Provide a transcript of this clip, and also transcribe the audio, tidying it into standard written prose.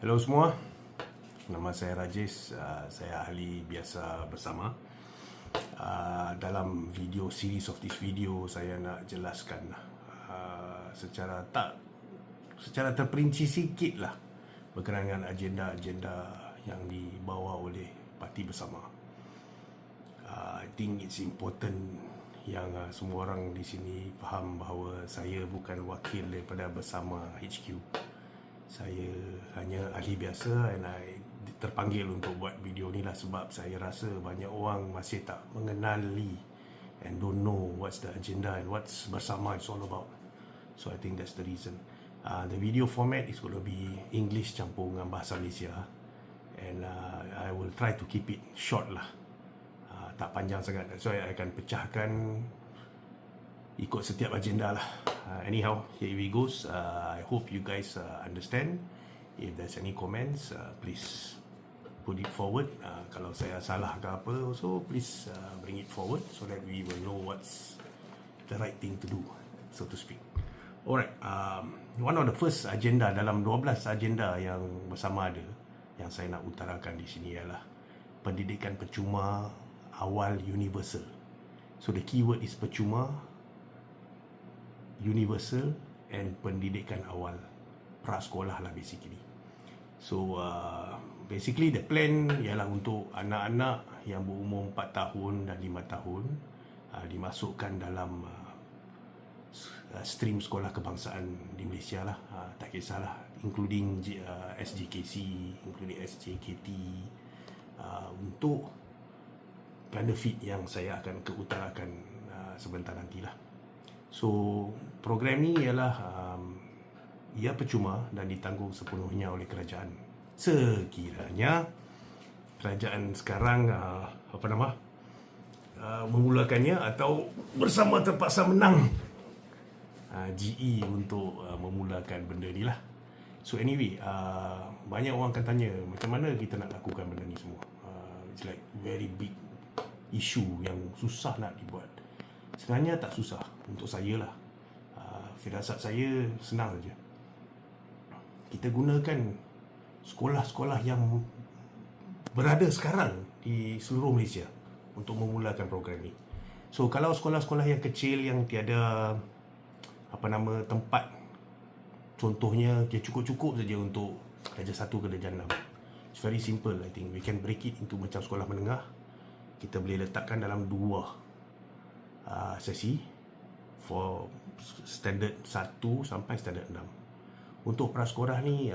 Hello semua, nama saya Rajesh, saya ahli biasa bersama. Dalam video series of this video saya nak jelaskan secara terperinci sikit lah berkenaan dengan agenda-agenda yang dibawa oleh Parti Bersama. I think it's important yang semua orang di sini faham bahawa saya bukan wakil daripada Bersama HQ. Saya hanya ahli biasa dan I terpanggil untuk buat video ni lah sebab saya rasa banyak orang masih tak mengenali and don't know what's the agenda and what's Bersama is all about. So I think that's the reason. The video format is going to be English campur dengan bahasa Malaysia, and I will try to keep it short lah, tak panjang sangat. So I akan pecahkan ikut setiap agenda lah. Anyhow, here we goes. I hope you guys understand. If there's any comments, please put it forward. Kalau saya salah ke apa, so please bring it forward so that we will know what's the right thing to do, so to speak. Alright, one of the first agenda dalam 12 agenda yang Bersama ada, yang saya nak utarakan di sini ialah pendidikan percuma awal universal. So the keyword is percuma, universal and pendidikan awal, prasekolah lah basically. So basically the plan ialah untuk anak-anak yang berumur 4 tahun dan 5 tahun dimasukkan dalam stream sekolah kebangsaan di Malaysia lah, tak kisahlah, including SJKC, including SJKT, untuk benefit yang saya akan keutarakan sebentar nantilah. So program ni ialah ia percuma dan ditanggung sepenuhnya oleh kerajaan. Sekiranya kerajaan sekarang memulakannya atau Bersama terpaksa menang GE untuk memulakan benda ni lah. So anyway, banyak orang akan tanya macam mana kita nak lakukan benda ni semua. It's like very big issue yang susah nak dibuat. Sebenarnya tak susah untuk saya lah. Firasat saya senang saja. Kita gunakan sekolah-sekolah yang berada sekarang di seluruh Malaysia untuk memulakan program ni. So kalau sekolah-sekolah yang kecil yang tiada tempat, contohnya dia cukup-cukup saja untuk darjah 1 ke darjah 6. It's very simple. I think we can break it into macam sekolah menengah. Kita boleh letakkan dalam 2 sesi for standard 1 sampai standard 6. Untuk prasekolah ni